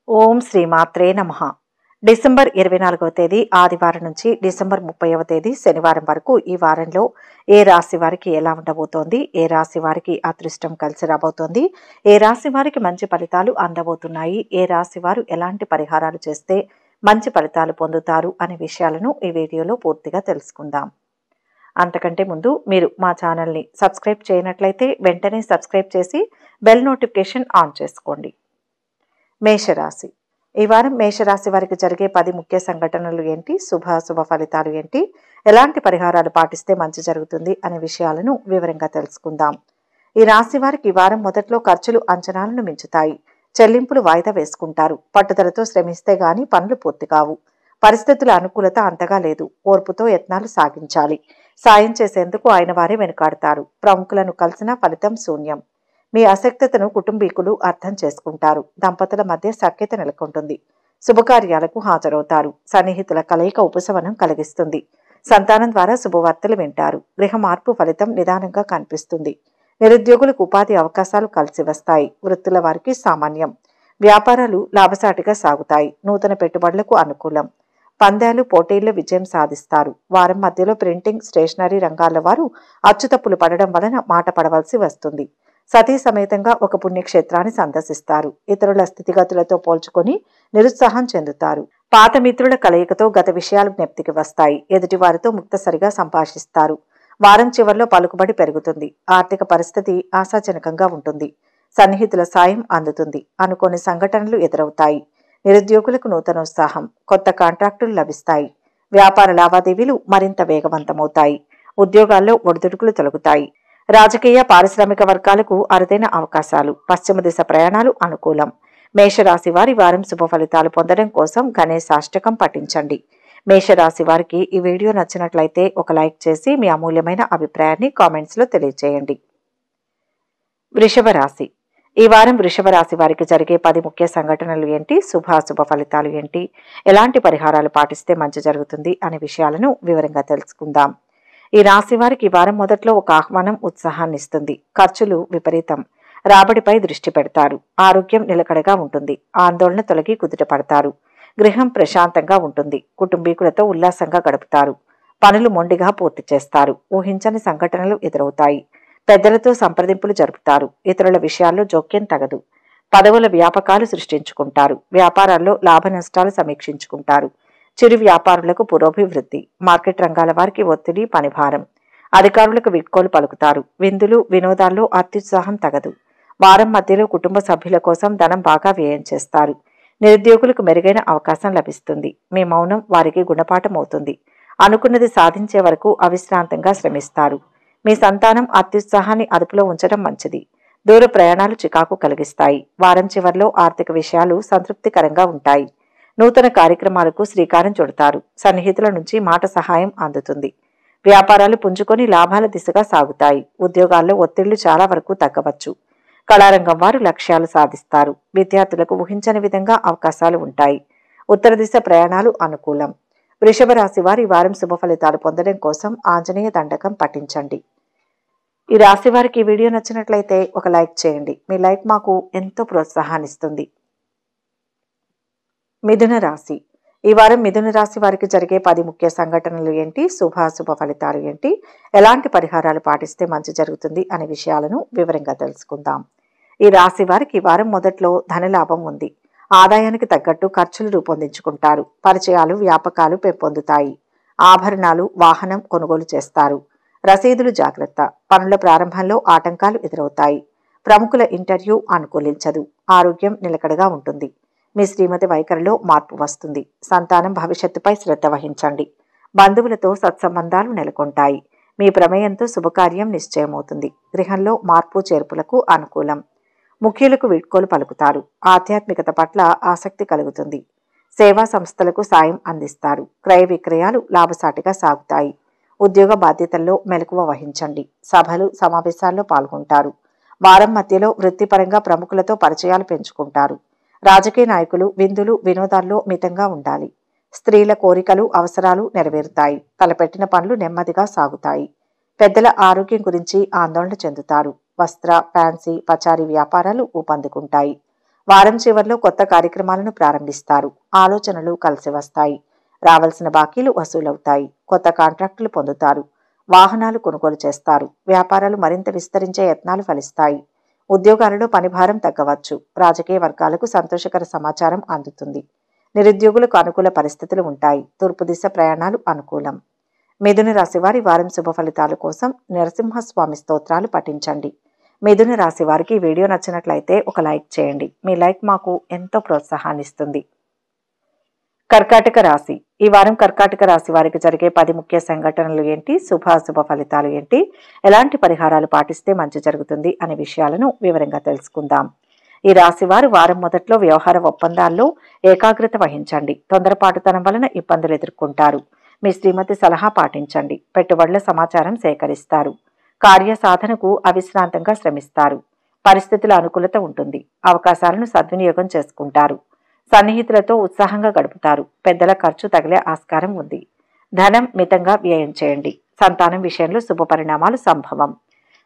ఓం శ్రీ మాత్రే నమః. డిసెంబర్ 24వ తేదీ ఆదివారం నుంచి డిసెంబర్ 30వ తేదీ శనివారం వరకు ఈ వారంలో ఏ రాశి వారికి ఎలా ఉండబోతోంది, ఏ రాశి వారికి అదృష్టం కలిసి రాబోతోంది, ఏ రాశి వారికి మంచి ఫలితాలు అందబోతున్నాయి, ఏ రాశి వారు ఎలాంటి పరిహారాలు చేస్తే మంచి ఫలితాలు పొందుతారు అనే విషయాలను ఈ వీడియోలో పూర్తిగా తెలుసుకుందాం. అంతకంటే ముందు మీరు మా ఛానల్ని సబ్స్క్రైబ్ చేయనట్లయితే వెంటనే సబ్స్క్రైబ్ చేసి బెల్ నోటిఫికేషన్ ఆన్ చేసుకోండి. మేషరాశి. ఈ వారం మేషరాశి వారికి జరిగే 10 ముఖ్య సంఘటనలు ఏంటి, శుభ ఫలితాలు ఏంటి, ఎలాంటి పరిహారాలు పాటిస్తే మంచి జరుగుతుంది అనే విషయాలను వివరంగా తెలుసుకుందాం. ఈ రాశి వారికి ఈ వారం మొదట్లో ఖర్చులు అంచనాలను మించుతాయి. చెల్లింపులు వాయిదా వేసుకుంటారు. పట్టుదలతో శ్రమిస్తే గాని పనులు పూర్తి కావు. పరిస్థితుల అనుకూలత అంతగా లేదు. ఓర్పుతో యత్నాలు సాగించాలి. సాయం చేసేందుకు ఆయన వారే వెనుకాడతారు. ప్రముఖులను కలిసినా ఫలితం శూన్యం. మీ అసక్తతను కుటుంబీకులు అర్థం చేసుకుంటారు. దంపతుల మధ్య సఖ్యత నెలకొంటుంది. శుభకార్యాలకు హాజరవుతారు. సన్నిహితుల కలయిక ఉపశమనం కలిగిస్తుంది. సంతానం ద్వారా శుభవార్తలు వింటారు. గృహ మార్పు ఫలితం నిదానంగా కనిపిస్తుంది. నిరుద్యోగులకు ఉపాధి అవకాశాలు కలిసి వస్తాయి. వృత్తుల వారికి సామాన్యం. వ్యాపారాలు లాభసాటిగా సాగుతాయి. నూతన పెట్టుబడులకు అనుకూలం. పందాలు పోటీల్లో విజయం సాధిస్తారు. వారం మధ్యలో ప్రింటింగ్, స్టేషనరీ రంగాల వారు అచ్చుతప్పులు పడడం వలన మాట పడవలసి వస్తుంది. సతీ సమేతంగా ఒక పుణ్యక్షేత్రాన్ని సందర్శిస్తారు. ఇతరుల స్థితిగతులతో పోల్చుకొని నిరుత్సాహం చెందుతారు. పాత మిత్రుల కలయికతో గత విషయాలు జ్ఞప్తికి వస్తాయి. ఎదుటి వారితో ముక్తసరిగా సంభాషిస్తారు. వారం చివరిలో పలుకుబడి పెరుగుతుంది. ఆర్థిక పరిస్థితి ఆశాజనకంగా ఉంటుంది. సన్నిహితుల సాయం అందుతుంది. అనుకోని సంఘటనలు ఎదురవుతాయి. నిరుద్యోగులకు నూతనోత్సాహం. కొత్త కాంట్రాక్టులు లభిస్తాయి. వ్యాపార లావాదేవీలు మరింత వేగవంతమవుతాయి. ఉద్యోగాల్లో ఒడిదుడుకులు తొలగుతాయి. రాజకీయ పారిశ్రామిక వర్గాలకు అరుదైన అవకాశాలు. పశ్చిమ దిశ ప్రయాణాలు అనుకూలం. మేషరాశి వారి వారం శుభ ఫలితాలు పొందడం కోసం గణేశాష్టకం పఠించండి. మేషరాశి వారికి ఈ వీడియో నచ్చినట్లయితే ఒక లైక్ చేసి మీ అమూల్యమైన అభిప్రాయాన్ని కామెంట్స్లో తెలియజేయండి. వృషభ రాశి. ఈ వారం వృషభ రాశి వారికి జరిగే 10 ముఖ్య సంఘటనలు ఏంటి, శుభ ఫలితాలు ఏంటి, ఎలాంటి పరిహారాలు పాటిస్తే మంచి జరుగుతుంది అనే విషయాలను వివరంగా తెలుసుకుందాం. ఈ రాశి వారికి ఈ వారం మొదట్లో ఒక ఆహ్వానం ఉత్సాహాన్ని ఇస్తుంది. ఖర్చులు విపరీతం. రాబడిపై దృష్టి పెడతారు. ఆరోగ్యం నిలకడగా ఉంటుంది. ఆందోళన తొలగి కుదుట పడతారు. గృహం ప్రశాంతంగా ఉంటుంది. కుటుంబీకులతో ఉల్లాసంగా గడుపుతారు. పనులు మొండిగా పూర్తి చేస్తారు. ఊహించని సంఘటనలు ఎదురవుతాయి. పెద్దలతో సంప్రదింపులు జరుపుతారు. ఇతరుల విషయాల్లో జోక్యం తగదు. పదవుల వ్యాపకాలు సృష్టించుకుంటారు. వ్యాపారాల్లో లాభ నష్టాలు సమీక్షించుకుంటారు. చిరు వ్యాపారులకు పురోభివృద్ధి. మార్కెట్ రంగాల వారికి ఒత్తిడి, పనిభారం. అధికారులకు వీడ్కోలు పలుకుతారు. విందులు వినోదాల్లో అత్యుత్సాహం తగదు. వారం మధ్యలో కుటుంబ సభ్యుల కోసం ధనం బాగా వ్యయం చేస్తారు. నిరుద్యోగులకు మెరుగైన అవకాశం లభిస్తుంది. మీ మౌనం వారికి గుణపాఠం అవుతుంది. అనుకున్నది సాధించే వరకు అవిశ్రాంతంగా శ్రమిస్తారు. మీ సంతానం అత్యుత్సాహాన్ని అదుపులో ఉంచడం మంచిది. దూర ప్రయాణాలు చికాకు కలిగిస్తాయి. వారం చివర్లో ఆర్థిక విషయాలు సంతృప్తికరంగా ఉంటాయి. నూతన కార్యక్రమాలకు శ్రీకారం చుడతారు. సన్నిహితుల నుంచి మాట సహాయం అందుతుంది. వ్యాపారాలు పుంజుకొని లాభాల దిశగా సాగుతాయి. ఉద్యోగాల్లో ఒత్తిళ్లు చాలా వరకు తగ్గవచ్చు. కళారంగం వారు లక్ష్యాలు సాధిస్తారు. విద్యార్థులకు ఊహించని విధంగా అవకాశాలు ఉంటాయి. ఉత్తర దిశ ప్రయాణాలు అనుకూలం. వృషభ రాశి వారి వారం శుభ ఫలితాలు పొందడం కోసం ఆంజనేయ దండకం పఠించండి. ఈ రాశి వారికి ఈ వీడియో నచ్చినట్లయితే ఒక లైక్ చేయండి. మీ లైక్ మాకు ఎంతో ప్రోత్సాహాన్ని ఇస్తుంది. మిథున రాశి. ఈ వారం మిథున రాశి వారికి జరిగే 10 ముఖ్య సంఘటనలు ఏంటి, శుభ ఫలితాలు ఏంటి, ఎలాంటి పరిహారాలు పాటిస్తే మంచి జరుగుతుంది అనే విషయాలను వివరంగా తెలుసుకుందాం. ఈ రాశి వారికి ఈ వారం మొదట్లో ధనలాభం ఉంది. ఆదాయానికి తగ్గట్టు ఖర్చులు రూపొందించుకుంటారు. పరిచయాలు వ్యాపకాలు పెంపొందుతాయి. ఆభరణాలు, వాహనం కొనుగోలు చేస్తారు. రసీదులు జాగ్రత్త. పనుల ప్రారంభంలో ఆటంకాలు ఎదురవుతాయి. ప్రముఖుల ఇంటర్వ్యూ అనుకూలించదు. ఆరోగ్యం నిలకడగా ఉంటుంది. మీ శ్రీమతి వైఖరిలో మార్పు వస్తుంది. సంతానం భవిష్యత్తుపై శ్రద్ధ వహించండి. బంధువులతో సత్సంబంధాలు నెలకొంటాయి. మీ ప్రమేయంతో శుభకార్యం నిశ్చయమవుతుంది. గృహంలో మార్పు చేర్పులకు అనుకూలం. ముఖ్యులకు వీడ్కోలు పలుకుతారు. ఆధ్యాత్మికత పట్ల ఆసక్తి కలుగుతుంది. సేవా సంస్థలకు సాయం అందిస్తారు. క్రయ విక్రయాలు లాభసాటిగా సాగుతాయి. ఉద్యోగ బాధ్యతల్లో మెలకువ వహించండి. సభలు సమావేశాల్లో పాల్గొంటారు. వారం మధ్యలో వృత్తిపరంగా ప్రముఖులతో పరిచయాలు పెంచుకుంటారు. రాజకీయ నాయకులు విందులు వినోదాల్లో మితంగా ఉండాలి. స్త్రీల కోరికలు అవసరాలు నెరవేరుతాయి. తలపెట్టిన పనులు నెమ్మదిగా సాగుతాయి. పెద్దల ఆరోగ్యం గురించి ఆందోళన చెందుతారు. వస్త్ర, ఫ్యాన్సీ, పచారీ వ్యాపారాలు ఊపందుకుంటాయి. వారం చివర్లో కొత్త కార్యక్రమాలను ప్రారంభిస్తారు. ఆలోచనలు కలిసి వస్తాయి. రావాల్సిన బాకీలు వసూలవుతాయి. కొత్త కాంట్రాక్టులు పొందుతారు. వాహనాలు కొనుగోలు చేస్తారు. వ్యాపారాలు మరింత విస్తరించే యత్నాలు ఫలిస్తాయి. ఉద్యోగాలలో పనిభారం తగ్గవచ్చు. రాజకీయ వర్గాలకు సంతోషకర సమాచారం అందుతుంది. నిరుద్యోగులకు అనుకూల పరిస్థితులు ఉంటాయి. తూర్పు దిశ ప్రయాణాలు అనుకూలం. మిథున రాశి వారి వారం శుభ ఫలితాల కోసం నరసింహస్వామి స్తోత్రాలు పఠించండి. మిథున రాశి వారికి ఈ వీడియో నచ్చినట్లయితే ఒక లైక్ చేయండి. మీ లైక్ మాకు ఎంతో ప్రోత్సాహాన్ని ఇస్తుంది. కర్కాటక రాశి. ఈ వారం కర్కాటక రాశి వారికి జరిగే 10 ముఖ్య సంఘటనలు ఏంటి, శుభాశుభ ఫలితాలు ఏంటి, ఎలాంటి పరిహారాలు పాటిస్తే మంచి జరుగుతుంది అనే విషయాలను వివరంగా తెలుసుకుందాం. ఈ రాశి వారు వారం మొదట్లో వ్యవహార ఒప్పందాల్లో ఏకాగ్రత వహించండి. తొందరపాటుతనం వలన ఇబ్బందులు ఎదుర్కొంటారు. మీ శ్రీమతి సలహా పాటించండి. పెట్టుబడుల సమాచారం సేకరిస్తారు. కార్య సాధనకు అవిశ్రాంతంగా శ్రమిస్తారు. పరిస్థితుల అనుకూలత ఉంటుంది. అవకాశాలను సద్వినియోగం చేసుకుంటారు. సన్నిహితులతో ఉత్సాహంగా గడుపుతారు. పెద్దల ఖర్చు తగిలే ఆస్కారం ఉంది. ధనం మితంగా వ్యయం చేయండి. సంతానం విషయంలో శుభ పరిణామాలు సంభవం.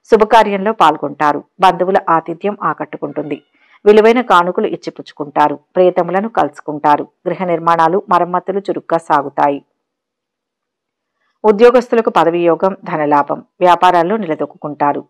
శుభకార్యంలో పాల్గొంటారు. బంధువుల ఆతిథ్యం ఆకట్టుకుంటుంది. విలువైన కానుకలు ఇచ్చిపుచ్చుకుంటారు. ప్రియతములను కలుసుకుంటారు. గృహ నిర్మాణాలు మరమ్మతులు చురుగ్గా సాగుతాయి. ఉద్యోగస్తులకు పదవి యోగం, ధనలాభం. వ్యాపారాల్లో నిలదొక్కుంటారు.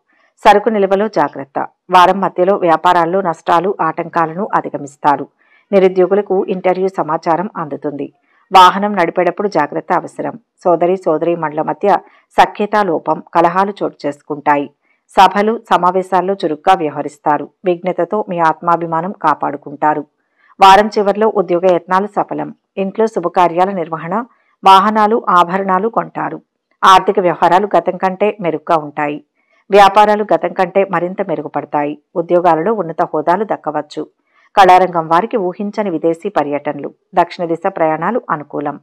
సరుకు నిల్వలో జాగ్రత్త. వారం మధ్యలో వ్యాపారాల్లో నష్టాలు, ఆటంకాలను అధిగమిస్తారు. నిరుద్యోగులకు ఇంటర్వ్యూ సమాచారం అందుతుంది. వాహనం నడిపేటప్పుడు జాగ్రత్త అవసరం. సోదరీమణుల మధ్య సఖ్యతా లోపం, కలహాలు చోటు చేసుకుంటాయి. సభలు, సమావేశాల్లో చురుగ్గా వ్యవహరిస్తారు. విఘ్నతతో మీ ఆత్మాభిమానం కాపాడుకుంటారు. వారం చివర్లో ఉద్యోగ యత్నాలు సఫలం. ఇంట్లో శుభకార్యాల నిర్వహణ, వాహనాలు, ఆభరణాలు కొంటారు. ఆర్థిక వ్యవహారాలు గతం కంటే మెరుగ్గా ఉంటాయి. వ్యాపారాలు గతం కంటే మరింత మెరుగుపడతాయి. ఉద్యోగాలలో ఉన్నత హోదాలు దక్కవచ్చు. కళారంగం వారికి ఊహించని విదేశీ పర్యటనలు. దక్షిణ దిశ ప్రయాణాలు అనుకూలం.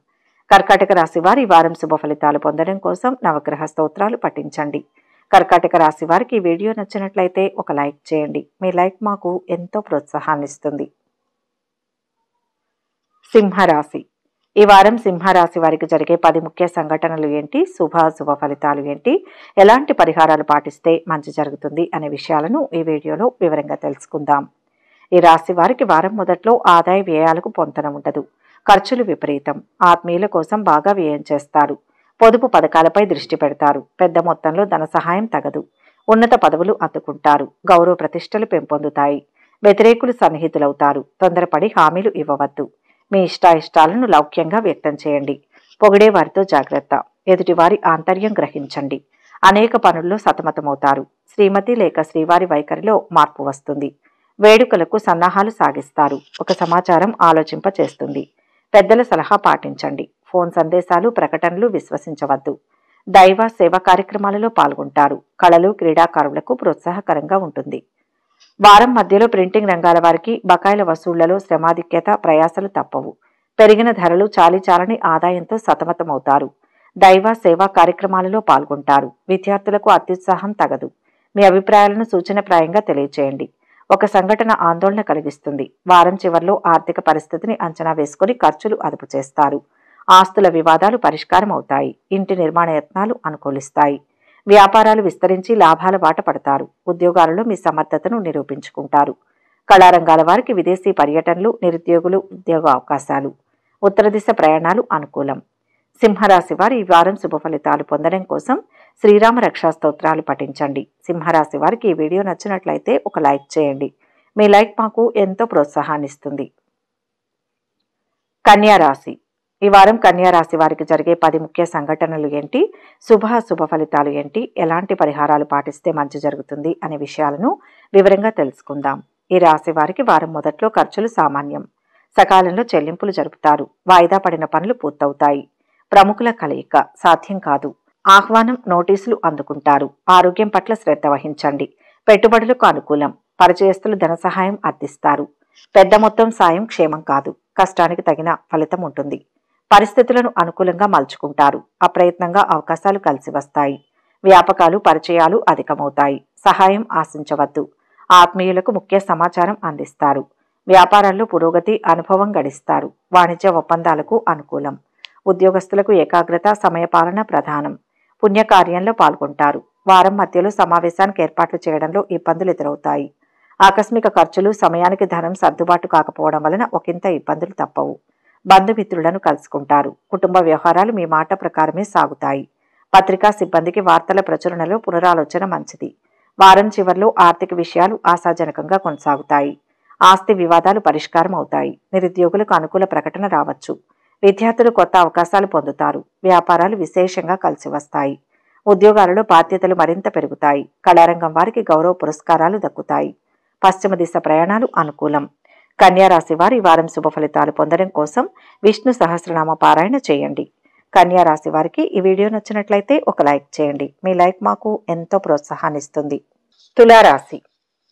కర్కాటక రాశి వారి వారం శుభ ఫలితాలు పొందడం కోసం నవగ్రహ స్తోత్రాలు పఠించండి. కర్కాటక రాశి వారికి ఈ వీడియో నచ్చినట్లయితే ఒక లైక్ చేయండి. మీ లైక్ మాకు ఎంతో ప్రోత్సాహాన్ని ఇస్తుంది. సింహరాశి. ఈ వారం సింహరాశి వారికి జరిగే 10 ముఖ్య సంఘటనలు ఏంటి, శుభాశుభ ఫలితాలు ఏంటి, ఎలాంటి పరిహారాలు పాటిస్తే మంచి జరుగుతుంది అనే విషయాలను ఈ వీడియోలో వివరంగా తెలుసుకుందాం. ఈ రాశి వారికి వారం మొదట్లో ఆదాయ వ్యయాలకు పొంతన ఉండదు. ఖర్చులు విపరీతం. ఆత్మీయుల కోసం బాగా వ్యయం చేస్తారు. పొదుపు పథకాలపై దృష్టి పెడతారు. పెద్ద మొత్తంలో ధన సహాయం తగదు. ఉన్నత పదవులు అందుకుంటారు. గౌరవ ప్రతిష్టలు పెంపొందుతాయి. వ్యతిరేకులు సన్నిహితులవుతారు. తొందరపడి హామీలు ఇవ్వవద్దు. మీ ఇష్టాయిష్టాలను లౌక్యంగా వ్యక్తం చేయండి. పొగిడే వారితో జాగ్రత్త. ఎదుటివారి ఆంతర్యం గ్రహించండి. అనేక పనుల్లో సతమతమవుతారు. శ్రీమతి లేక శ్రీవారి వైఖరిలో మార్పు వస్తుంది. వేడుకలకు సన్నాహాలు సాగిస్తారు. ఒక సమాచారం ఆలోచింపచేస్తుంది. పెద్దల సలహా పాటించండి. ఫోన్ సందేశాలు, ప్రకటనలు విశ్వసించవద్దు. దైవ సేవా కార్యక్రమాలలో పాల్గొంటారు. కళలు, క్రీడాకారులకు ప్రోత్సాహకరంగా ఉంటుంది. వారం మధ్యలో ప్రింటింగ్ రంగాల వారికి బకాయిల వసూళ్లలో శ్రమాధిక్యత, ప్రయాసలు తప్పవు. పెరిగిన ధరలు, చాలీచాలని ఆదాయంతో సతమతమవుతారు. దైవ సేవా కార్యక్రమాలలో పాల్గొంటారు. విద్యార్థులకు అత్యుత్సాహం తగదు. మీ అభిప్రాయాలను సూచనప్రాయంగా తెలియచేయండి. ఒక సంఘటన ఆందోళన కలిగిస్తుంది. వారం చివర్లో ఆర్థిక పరిస్థితిని అంచనా వేసుకుని ఖర్చులు అదుపు చేస్తారు. ఆస్తుల వివాదాలు పరిష్కారం అవుతాయి. ఇంటి నిర్మాణ యత్నాలు అనుకూలిస్తాయి. వ్యాపారాలు విస్తరించి లాభాల బాట పడతారు. ఉద్యోగాలలో మీ సమర్థతను నిరూపించుకుంటారు. కళారంగాల వారికి విదేశీ పర్యటనలు, నిరుద్యోగులు ఉద్యోగ అవకాశాలు. ఉత్తర దిశ ప్రయాణాలు అనుకూలం. సింహరాశి వారు ఈ వారం శుభ ఫలితాలు పొందడం కోసం శ్రీరామ రక్షా స్తోత్రాలు పఠించండి. సింహరాశి వారికి ఈ వీడియో నచ్చినట్లయితే ఒక లైక్ చేయండి. మీ లైక్ మాకు ఎంతో ప్రోత్సాహాన్ని ఇస్తుంది. కన్యా రాశి. ఈ వారం కన్యా రాశి వారికి జరిగే 10 ముఖ్య సంఘటనలు ఏంటి, శుభ ఫలితాలు ఏంటి, ఎలాంటి పరిహారాలు పాటిస్తే మంచి జరుగుతుంది అనే విషయాలను వివరంగా తెలుసుకుందాం. ఈ రాశి వారికి వారం మొదట్లో ఖర్చులు సామాన్యం. సకాలంలో చెల్లింపులు జరుపుతారు. వాయిదా పడిన పనులు పూర్తవుతాయి. ప్రముఖుల కలయిక సాధ్యం కాదు. ఆహ్వానం, నోటీసులు అందుకుంటారు. ఆరోగ్యం పట్ల శ్రద్ధ వహించండి. పెట్టుబడులకు అనుకూలం. పరిచయస్తులు ధన సహాయం అందిస్తారు. పెద్ద మొత్తం సాయం క్షేమం కాదు. కష్టానికి తగిన ఫలితం ఉంటుంది. పరిస్థితులను అనుకూలంగా మలుచుకుంటారు. అప్రయత్నంగా అవకాశాలు కలిసి వస్తాయి. వ్యాపకాలు, పరిచయాలు అధికమవుతాయి. సహాయం ఆశించవద్దు. ఆత్మీయులకు ముఖ్య సమాచారం అందిస్తారు. వ్యాపారాల్లో పురోగతి, అనుభవం గడిస్తారు. వాణిజ్య ఒప్పందాలకు అనుకూలం. ఉద్యోగస్తులకు ఏకాగ్రత, సమయపాలన ప్రధానం. పుణ్యకార్యంలో పాల్గొంటారు. వారం మధ్యలో సమావేశానికి ఏర్పాట్లు చేయడంలో ఇబ్బందులు ఎదురవుతాయి. ఆకస్మిక ఖర్చులు, సమయానికి ధనం సర్దుబాటు కాకపోవడం వలన ఒకంత ఇబ్బందులు తప్పవు. బంధుమిత్రులను కలుసుకుంటారు. కుటుంబ వ్యవహారాలు మీ మాట ప్రకారమే సాగుతాయి. పత్రికా సిబ్బందికి వార్తల ప్రచురణలో పునరాలోచన మంచిది. వారం చివర్లో ఆర్థిక విషయాలు ఆశాజనకంగా కొనసాగుతాయి. ఆస్తి వివాదాలు పరిష్కారం అవుతాయి. నిరుద్యోగులకు అనుకూల ప్రకటన రావచ్చు. విద్యార్థులు కొత్త అవకాశాలు పొందుతారు. వ్యాపారాలు విశేషంగా కలిసి వస్తాయి. ఉద్యోగాలలో బాధ్యతలు మరింత పెరుగుతాయి. కళారంగం వారికి గౌరవ పురస్కారాలు దక్కుతాయి. పశ్చిమ దిశ ప్రయాణాలు అనుకూలం. కన్యా రాశి వారు ఈ వారం శుభ ఫలితాలు పొందడం కోసం విష్ణు సహస్రనామ పారాయణ చేయండి. కన్యా రాశి వారికి ఈ వీడియో నచ్చినట్లయితే ఒక లైక్ చేయండి. మీ లైక్ మాకు ఎంతో ప్రోత్సాహాన్ని ఇస్తుంది. తులారాశి.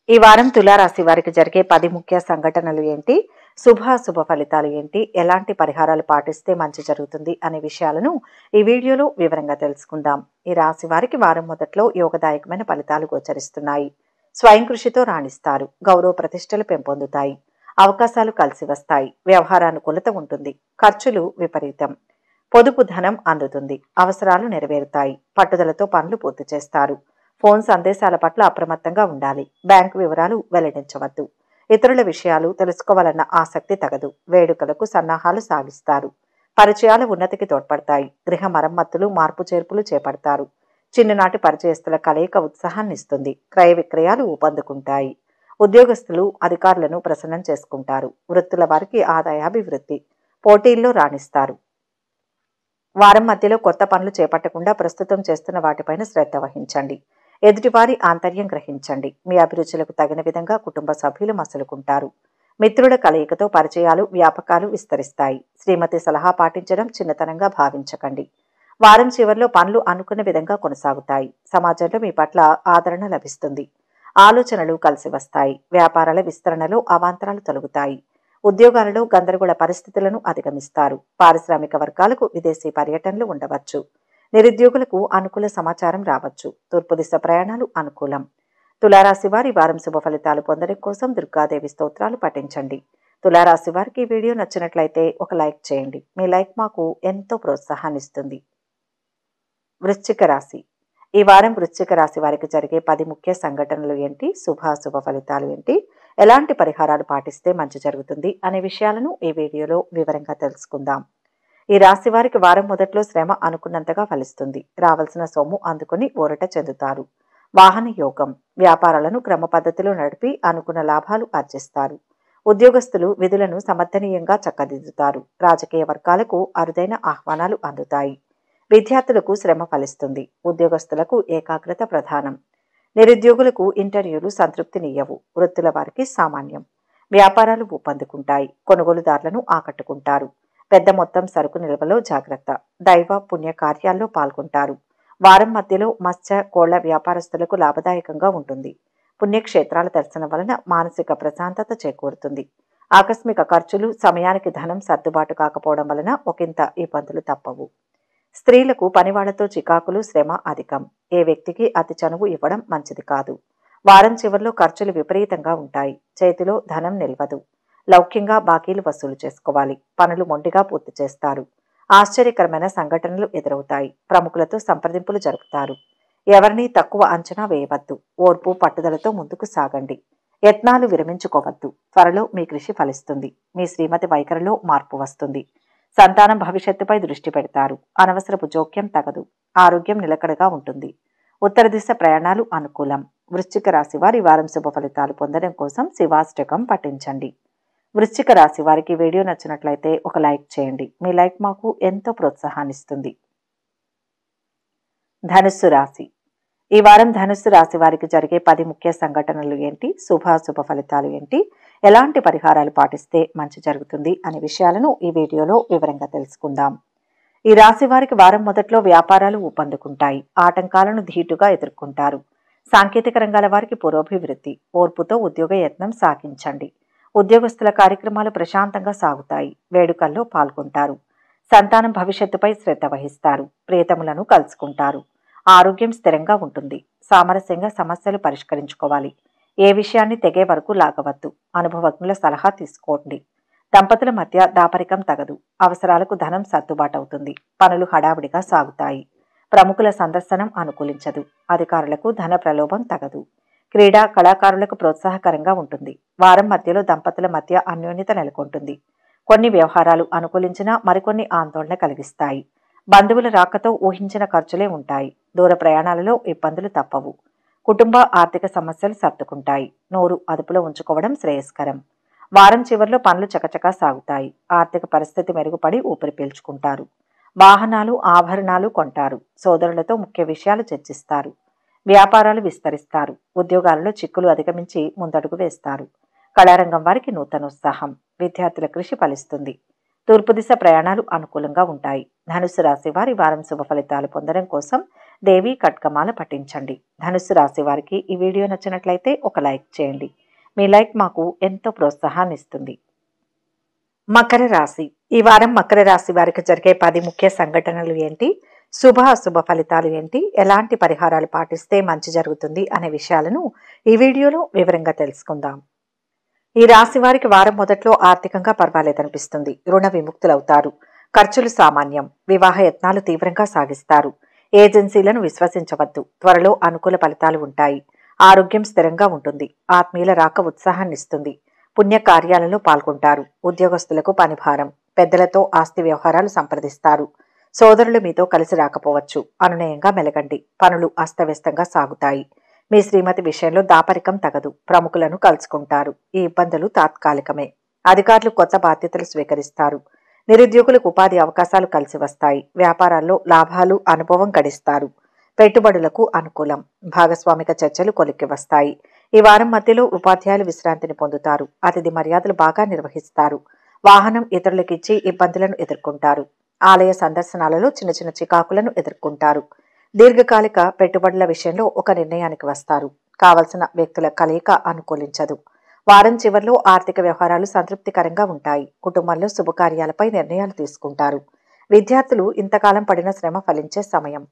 ఈ వారం తులారాశి వారికి జరిగే 10 ముఖ్య సంఘటనలు ఏంటి, శుభాశుభ ఫలితాలు ఏంటి, ఎలాంటి పరిహారాలు పాటిస్తే మంచి జరుగుతుంది అనే విషయాలను ఈ వీడియోలో వివరంగా తెలుసుకుందాం. ఈ రాశి వారికి వారం మొదట్లో యోగదాయకమైన ఫలితాలు గోచరిస్తున్నాయి. స్వయం కృషితో రాణిస్తారు. గౌరవ ప్రతిష్టలు పెంపొందుతాయి. అవకాశాలు కలిసి వస్తాయి. వ్యవహారానుకూలత ఉంటుంది. ఖర్చులు విపరీతం. పొదుపు ధనం అందుతుంది. అవసరాలు నెరవేరుతాయి. పట్టుదలతో పనులు పూర్తి చేస్తారు. ఫోన్ సందేశాల పట్ల అప్రమత్తంగా ఉండాలి. బ్యాంకు వివరాలు వెల్లడించవద్దు. ఇతరుల విషయాలు తెలుసుకోవాలన్న ఆసక్తి తగదు. వేడుకలకు సన్నాహాలు సాగిస్తారు. పరిచయాల ఉన్నతికి తోడ్పడతాయి. గృహ మరమ్మతులు, మార్పు చేర్పులు చేపడతారు. చిన్ననాటి పరిచయస్తుల కలయిక ఉత్సాహాన్ని ఇస్తుంది. క్రయ విక్రయాలు ఊపందుకుంటాయి. ఉద్యోగస్తులు అధికారులను ప్రసన్నం చేసుకుంటారు. వృత్తుల వారికి ఆదాయాభివృద్ధి. పోటీల్లో రాణిస్తారు. వారం మధ్యలో కొత్త పనులు చేపట్టకుండా ప్రస్తుతం చేస్తున్న వాటిపైన శ్రద్ధ వహించండి. ఎదుటివారి ఆంతర్యం గ్రహించండి. మీ అభిరుచులకు తగిన విధంగా కుటుంబ సభ్యులు మసలుకుంటారు. మిత్రుల కలయికతో పరిచయాలు, వ్యాపకాలు విస్తరిస్తాయి. శ్రీమతి సలహా పాటించడం చిన్నతనంగా భావించకండి. వారం చివరిలో పనులు అనుకున్న విధంగా కొనసాగుతాయి. సమాజంలో మీ పట్ల ఆదరణ లభిస్తుంది. ఆలోచనలు కలిసి వస్తాయి. వ్యాపారాల విస్తరణలో అవాంతరాలు తొలగుతాయి. ఉద్యోగాలలో గందరగోళ పరిస్థితులను అధిగమిస్తారు. పారిశ్రామిక వర్గాలకు విదేశీ పర్యటనలు ఉండవచ్చు. నిరుద్యోగులకు అనుకూల సమాచారం రావచ్చు. తూర్పు దిశ ప్రయాణాలు అనుకూలం. తులారాశి వారి వారం శుభ ఫలితాలు పొందడం కోసం దుర్గాదేవి స్తోత్రాలు పఠించండి. తులారాశి వారికి ఈ వీడియో నచ్చినట్లయితే ఒక లైక్ చేయండి. మీ లైక్ మాకు ఎంతో ప్రోత్సాహాన్ని ఇస్తుంది. వృశ్చిక రాశి. ఈ వారం వృశ్చిక రాశి వారికి జరిగే 10 ముఖ్య సంఘటనలు ఏంటి, శుభాశుభ ఫలితాలు ఏంటి, ఎలాంటి పరిహారాలు పాటిస్తే మంచి జరుగుతుంది అనే విషయాలను ఈ వీడియోలో వివరంగా తెలుసుకుందాం. ఈ రాశి వారికి వారం మొదట్లో శ్రమ అనుకున్నంతగా ఫలిస్తుంది. రావాల్సిన సొమ్ము అందుకుని ఊరట చెందుతారు. వాహన యోగం. వ్యాపారాలను క్రమ పద్ధతిలో నడిపి అనుకున్న లాభాలు ఆర్జిస్తారు. ఉద్యోగస్తులు విధులను సమర్థనీయంగా చక్కదిద్దుతారు. రాజకీయ వర్గాలకు అరుదైన ఆహ్వానాలు అందుతాయి. విద్యార్థులకు శ్రమ ఫలిస్తుంది. ఉద్యోగస్తులకు ఏకాగ్రత ప్రధానం. నిరుద్యోగులకు ఇంటర్వ్యూలు సంతృప్తినియ్యవు. వృత్తుల వారికి సామాన్యం. వ్యాపారాలు ఊపందుకుంటాయి. కొనుగోలుదారులను ఆకట్టుకుంటారు. పెద్ద మొత్తం సరుకు నిల్వలో జాగ్రత్త. దైవ పుణ్య కార్యాల్లో పాల్గొంటారు. వారం మధ్యలో మత్స్య, కోళ్ల వ్యాపారస్తులకు లాభదాయకంగా ఉంటుంది. పుణ్యక్షేత్రాల దర్శనం వలన మానసిక ప్రశాంతత చేకూరుతుంది. ఆకస్మిక ఖర్చులు, సమయానికి ధనం సర్దుబాటు కాకపోవడం వలన ఒకంత ఇబ్బందులు తప్పవు. స్త్రీలకు పనివాళ్లతో చికాకులు, శ్రమ అధికం. ఏ వ్యక్తికి అతి చనువు ఇవ్వడం మంచిది కాదు. వారం చివరిలో ఖర్చులు విపరీతంగా ఉంటాయి. చేతిలో ధనం నిల్వదు. లౌక్యంగా బాకీలు వసూలు చేసుకోవాలి. పనులు మొండిగా పూర్తి చేస్తారు. ఆశ్చర్యకరమైన సంఘటనలు ఎదురవుతాయి. ప్రముఖులతో సంప్రదింపులు జరుపుతారు. ఎవరినీ తక్కువ అంచనా వేయవద్దు. ఓర్పు పట్టుదలతో ముందుకు సాగండి. యత్నాలు విరమించుకోవద్దు. త్వరలో మీ కృషి ఫలిస్తుంది. మీ శ్రీమతి వైఖరిలో మార్పు వస్తుంది. సంతానం భవిష్యత్తుపై దృష్టి పెడతారు. అనవసరపు జోక్యం తగదు. ఆరోగ్యం నిలకడగా ఉంటుంది. ఉత్తర దిశ ప్రయాణాలు అనుకూలం. వృశ్చిక రాశి వారి వారం శుభ ఫలితాలు పొందడం కోసం శివాష్టకం పఠించండి. వృశ్చిక రాశి వారికి వీడియో నచ్చినట్లయితే ఒక లైక్ చేయండి. మీ లైక్ మాకు ఎంతో ప్రోత్సాహాన్ని ఇస్తుంది. ధనుస్సు రాశి. ఈ వారం ధనుస్సు రాశి వారికి జరిగే 10 ముఖ్య సంఘటనలు ఏంటి, శుభాశుభ ఫలితాలు ఏంటి, ఎలాంటి పరిహారాలు పాటిస్తే మంచి జరుగుతుంది అనే విషయాలను ఈ వీడియోలో వివరంగా తెలుసుకుందాం. ఈ రాశి వారికి వారం మొదట్లో వ్యాపారాలు ఊపందుకుంటాయి. ఆటంకాలను ధీటుగా ఎదుర్కొంటారు. సాంకేతిక రంగాల వారికి పురోభివృద్ధి. ఓర్పుతో ఉద్యోగ యత్నం సాగించండి. ఉద్యోగస్తుల కార్యక్రమాలు ప్రశాంతంగా సాగుతాయి. వేడుకల్లో పాల్గొంటారు. సంతానం భవిష్యత్తుపై శ్రద్ధ వహిస్తారు. ప్రియతములను కలుసుకుంటారు. ఆరోగ్యం స్థిరంగా ఉంటుంది. సామరస్యంగా సమస్యలు పరిష్కరించుకోవాలి. ఏ విషయాన్ని తెగే వరకు లాగవద్దు. అనుభవజ్ఞుల సలహా తీసుకోండి. దంపతుల మధ్య దాపరికం తగదు. అవసరాలకు ధనం సర్దుబాటవుతుంది. పనులు హడావిడిగా సాగుతాయి. ప్రముఖుల సందర్శనం అనుకూలించదు. అధికారులకు ధన ప్రలోభం తగదు. క్రీడా కళాకారులకు ప్రోత్సాహకరంగా ఉంటుంది. వారం మధ్యలో దంపతుల మధ్య అన్యోన్యత నెలకొంటుంది. కొన్ని వ్యవహారాలు అనుకూలించినా మరికొన్ని ఆందోళన కలిగిస్తాయి. బంధువుల రాకతో ఊహించిన ఖర్చులే ఉంటాయి. దూర ప్రయాణాలలో ఇబ్బందులు తప్పవు. కుటుంబ ఆర్థిక సమస్యలు సర్దుకుంటాయి. నోరు అదుపులో ఉంచుకోవడం శ్రేయస్కరం. వారం చివరిలో పనులు చకచకా సాగుతాయి. ఆర్థిక పరిస్థితి మెరుగుపడి ఊపిరి పీల్చుకుంటారు. వాహనాలు, ఆభరణాలు కొంటారు. సోదరులతో ముఖ్య విషయాలు చర్చిస్తారు. వ్యాపారాలు విస్తరిస్తారు. ఉద్యోగాలలో చిక్కులు అధిగమించి ముందడుగు వేస్తారు. కళారంగం వారికి నూతనోత్సాహం. విద్యార్థుల కృషి ఫలిస్తుంది. తూర్పు దిశ ప్రయాణాలు అనుకూలంగా ఉంటాయి. ధనుస్సు రాశి వారి వారం శుభ ఫలితాలు పొందడం కోసం దేవి ఖడ్గమాల పఠించండి. ధనుస్సు రాశి వారికి ఈ వీడియో నచ్చినట్లయితే ఒక లైక్ చేయండి. మీ లైక్ మాకు ఎంతో ప్రోత్సాహాన్ని ఇస్తుంది. మకర రాశి. ఈ వారం మకర రాశి వారికి జరిగే 10 ముఖ్య సంఘటనలు ఏంటి, శుభ అశుభ ఫలితాలు ఏంటి, ఎలాంటి పరిహారాలు పాటిస్తే మంచి జరుగుతుంది అనే విషయాలను ఈ వీడియోలో వివరంగా తెలుసుకుందాం. ఈ రాశి వారికి వారం మొదట్లో ఆర్థికంగా పర్వాలేదనిపిస్తుంది. రుణ విముక్తులవుతారు. ఖర్చులు సామాన్యం. వివాహ యత్నాలు తీవ్రంగా సాగిస్తారు. ఏజెన్సీలను విశ్వసించవద్దు. త్వరలో అనుకూల ఫలితాలు ఉంటాయి. ఆరోగ్యం స్థిరంగా ఉంటుంది. ఆత్మీయుల రాక ఉత్సాహాన్నిస్తుంది. పుణ్య కార్యాలలో పాల్గొంటారు. ఉద్యోగస్తులకు పని భారం. పెద్దలతో ఆస్తి వ్యవహారాలు సంప్రదిస్తారు. సోదరులు మీతో కలిసి రాకపోవచ్చు. అనునయంగా మెలగండి. పనులు అస్తవ్యస్తంగా సాగుతాయి. మీ శ్రీమతి విషయంలో దాపరికం తగదు. ప్రముఖులను కలుసుకుంటారు. ఈ ఇబ్బందులు తాత్కాలికమే. అధికారులు కొత్త బాధ్యతలు స్వీకరిస్తారు. నిరుద్యోగులకు ఉపాధి అవకాశాలు కలిసి వస్తాయి. వ్యాపారాల్లో లాభాలు, అనుభవం గడిస్తారు. పెట్టుబడులకు అనుకూలం. భాగస్వామిక చర్చలు కొలిక్కి వస్తాయి. ఈ వారం మధ్యలో ఉపాధ్యాయులు విశ్రాంతిని పొందుతారు. అతిథి మర్యాదలు బాగా నిర్వహిస్తారు. వాహనం ఇతరులకిచ్చి ఇబ్బందులను ఎదుర్కొంటారు. ఆలయ సందర్శనాలలో చిన్న చిన్న చికాకులను ఎదుర్కొంటారు. దీర్ఘకాలిక పెట్టుబడుల విషయంలో ఒక నిర్ణయానికి వస్తారు. కావలసిన వ్యక్తుల కలయిక అనుకూలించదు. వారం చివరిలో ఆర్థిక వ్యవహారాలు సంతృప్తికరంగా ఉంటాయి. కుటుంబంలో శుభకార్యాలపై నిర్ణయాలు తీసుకుంటారు. విద్యార్థులు ఇంతకాలం పడిన శ్రమ ఫలించే సమయం.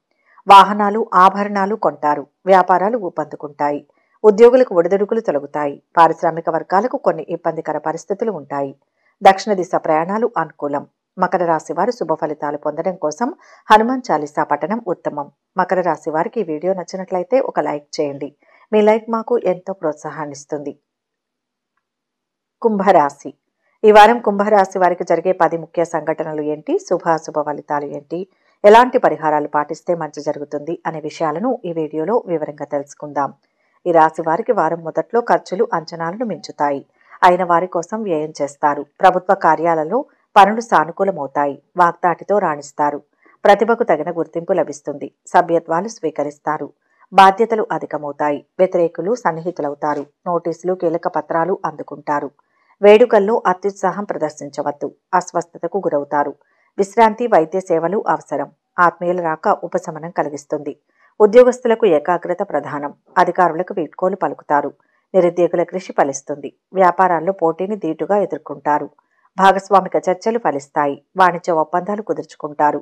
వాహనాలు, ఆభరణాలు కొంటారు. వ్యాపారాలు ఊపందుకుంటాయి. ఉద్యోగులకు ఒడిదుడుకులు తొలగుతాయి. పారిశ్రామిక వర్గాలకు కొన్ని ఇబ్బందికర పరిస్థితులు ఉంటాయి. దక్షిణ దిశ ప్రయాణాలు అనుకూలం. మకర రాశి వారు శుభ ఫలితాలు పొందడం కోసం హనుమాన్ చాలీసా పఠనం ఉత్తమం. మకర రాశి వారికి ఈ వీడియో నచ్చినట్లయితే ఒక లైక్ చేయండి. మీ లైక్ మాకు ఎంతో ప్రోత్సాహాన్నిస్తుంది. కుంభరాశి. ఈ వారం కుంభరాశి వారికి జరిగే 10 ముఖ్య సంఘటనలు ఏంటి, శుభాశుభ ఫలితాలు ఏంటి, ఎలాంటి పరిహారాలు పాటిస్తే మంచి జరుగుతుంది అనే విషయాలను ఈ వీడియోలో వివరంగా తెలుసుకుందాం. ఈ రాశి వారికి వారం మొదట్లో ఖర్చులు అంచనాలను మించుతాయి. అయిన వారి కోసం వ్యయం చేస్తారు. ప్రభుత్వ కార్యాలలో పనులు సానుకూలమవుతాయి. వాగ్దాటితో రాణిస్తారు. ప్రతిభకు తగిన గుర్తింపు లభిస్తుంది. సభ్యత్వాలు స్వీకరిస్తారు. బాధ్యతలు అధికమవుతాయి. వ్యతిరేకులు సన్నిహితులవుతారు. నోటీసులు, కీలక పత్రాలు అందుకుంటారు. వేడుకల్లో అత్యుత్సాహం ప్రదర్శించవద్దు. అస్వస్థతకు గురవుతారు. విశ్రాంతి, వైద్య సేవలు అవసరం. ఆత్మీయుల రాక ఉపశమనం కలిగిస్తుంది. ఉద్యోగస్తులకు ఏకాగ్రత ప్రధానం. అధికారులకు వీడ్కోలు పలుకుతారు. నిరుద్యోగుల కృషి ఫలిస్తుంది. వ్యాపారాల్లో పోటీని ధీటుగా ఎదుర్కొంటారు. భాగస్వామిక చర్చలు ఫలిస్తాయి. వాణిజ్య ఒప్పందాలు కుదుర్చుకుంటారు.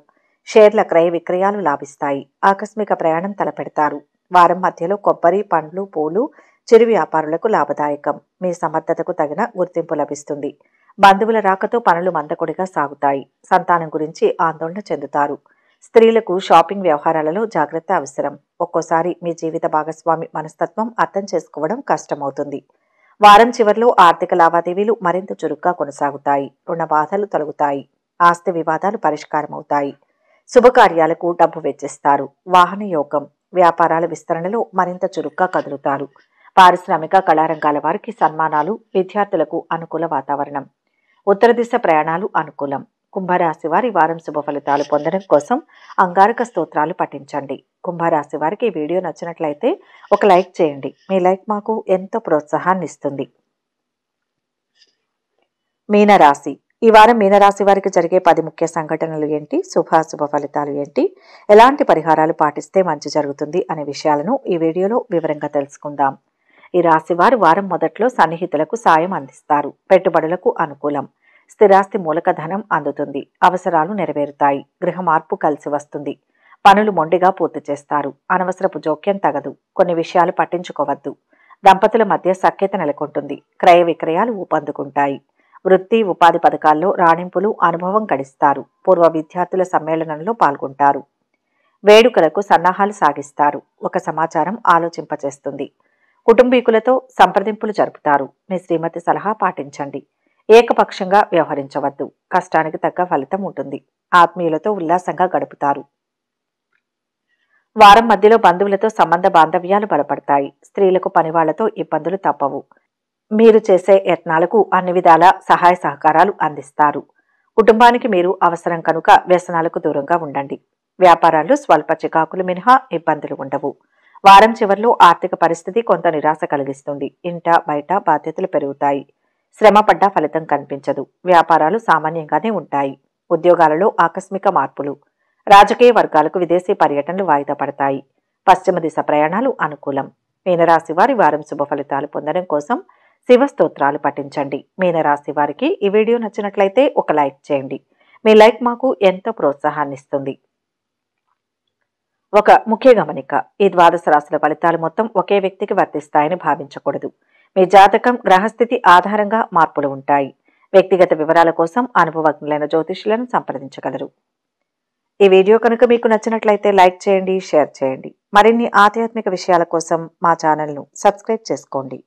షేర్ల క్రయ విక్రయాలు లాభిస్తాయి. ఆకస్మిక ప్రయాణం తలపెడతారు. వారం మధ్యలో కొబ్బరి, పండ్లు, పూలు, చిరు వ్యాపారులకు లాభదాయకం. మీ సమర్థతకు తగిన గుర్తింపు లభిస్తుంది. బంధువుల రాకతో పనులు మందకొడిగా సాగుతాయి. సంతానం గురించి ఆందోళన చెందుతారు. స్త్రీలకు షాపింగ్ వ్యవహారాలలో జాగ్రత్త అవసరం. ఒక్కోసారి మీ జీవిత భాగస్వామి మనస్తత్వం అర్థం చేసుకోవడం కష్టమవుతుంది. వారం చివరిలో ఆర్థిక లావాదేవీలు మరింత చురుగ్గా కొనసాగుతాయి. రుణ బాధలు తొలగుతాయి. ఆస్తి వివాదాలు పరిష్కారమవుతాయి. శుభకార్యాలకు డబ్బు వెచ్చిస్తారు. వాహన యోగం. వ్యాపారాల విస్తరణలో మరింత చురుగ్గా కదులుతారు. పారిశ్రామిక కళారంగాల వారికి సన్మానాలు. విద్యార్థులకు అనుకూల వాతావరణం. ఉత్తర దిశ ప్రయాణాలు అనుకూలం. కుంభరాశి వారి వారం శుభ ఫలితాలు పొందడం కోసం అంగారక స్తోత్రాలు పఠించండి. కుంభరాశి వారికి ఈ వీడియో నచ్చినట్లయితే ఒక లైక్ చేయండి. మీ లైక్ మాకు ఎంతో ప్రోత్సాహాన్ని ఇస్తుంది. మీనరాశి. ఈ వారం మీనరాశి వారికి జరిగే 10 ముఖ్య సంఘటనలు ఏంటి, శుభాశుభ ఫలితాలు ఏంటి, ఎలాంటి పరిహారాలు పాటిస్తే మంచి జరుగుతుంది అనే విషయాలను ఈ వీడియోలో వివరంగా తెలుసుకుందాం. ఈ రాశి వారు వారం మొదట్లో సన్నిహితులకు సాయం అందిస్తారు. పెట్టుబడులకు అనుకూలం. స్థిరాస్తి మూలకధనం అందుతుంది. అవసరాలు నెరవేరుతాయి. గృహ మార్పు కలిసి వస్తుంది. పనులు మొండిగా పూర్తి చేస్తారు. అనవసరపు జోక్యం తగదు. కొన్ని విషయాలు పట్టించుకోవద్దు. దంపతుల మధ్య సఖ్యత నెలకొంటుంది. క్రయ విక్రయాలు ఊపందుకుంటాయి. వృత్తి, ఉపాధి పథకాల్లో రాణింపులు, అనుభవం గడిస్తారు. పూర్వ విద్యార్థుల సమ్మేళనంలో పాల్గొంటారు. వేడుకలకు సన్నాహాలు సాగిస్తారు. ఒక సమాచారం ఆలోచింపచేస్తుంది. కుటుంబీకులతో సంప్రదింపులు జరుపుతారు. మీ శ్రీమతి సలహా పాటించండి. ఏకపక్షంగా వ్యవహరించవద్దు. కష్టానికి తగ్గ ఫలితం ఉంటుంది. ఆత్మీయులతో ఉల్లాసంగా గడుపుతారు. వారం మధ్యలో బంధువులతో సంబంధ బాంధవ్యాలు బలపడతాయి. స్త్రీలకు పనివాళ్లతో ఇబ్బందులు తప్పవు. మీరు చేసే యత్నాలకు అన్ని విధాల సహాయ సహకారాలు అందిస్తారు. కుటుంబానికి మీరు అవసరం కనుక వ్యసనాలకు దూరంగా ఉండండి. వ్యాపారాల్లో స్వల్ప చికాకులు మినహా ఇబ్బందులు ఉండవు. వారం చివర్లో ఆర్థిక పరిస్థితి కొంత నిరాశ కలిగిస్తుంది. ఇంట బయట బాధ్యతలు పెరుగుతాయి. శ్రమపడ్డ ఫలితం కనిపించదు. వ్యాపారాలు సామాన్యంగానే ఉంటాయి. ఉద్యోగాలలో ఆకస్మిక మార్పులు. రాజకీయ వర్గాలకు విదేశీ పర్యటనలు వాయిదా పడతాయి. పశ్చిమ దిశ ప్రయాణాలు అనుకూలం. మీనరాశి వారి వారం శుభ ఫలితాలు పొందడం కోసం శివ స్తోత్రాలు పఠించండి. మీనరాశి వారికి ఈ వీడియో నచ్చినట్లయితే ఒక లైక్ చేయండి. మీ లైక్ మాకు ఎంతో ప్రోత్సాహాన్ని ఇస్తుంది. ఒక ముఖ్య గమనిక, ఈ ద్వాదశ రాశుల ఫలితాలు మొత్తం ఒకే వ్యక్తికి వర్తిస్తాయని భావించకూడదు. మీ జాతకం గ్రహస్థితి ఆధారంగా మార్పులు ఉంటాయి. వ్యక్తిగత వివరాల కోసం అనుభవజ్ఞులైన జ్యోతిష్యులను సంప్రదించగలరు. ఈ వీడియో కనుక మీకు నచ్చినట్లయితే లైక్ చేయండి, షేర్ చేయండి. మరిన్ని ఆధ్యాత్మిక విషయాల కోసం మా ఛానల్ను సబ్స్క్రైబ్ చేసుకోండి.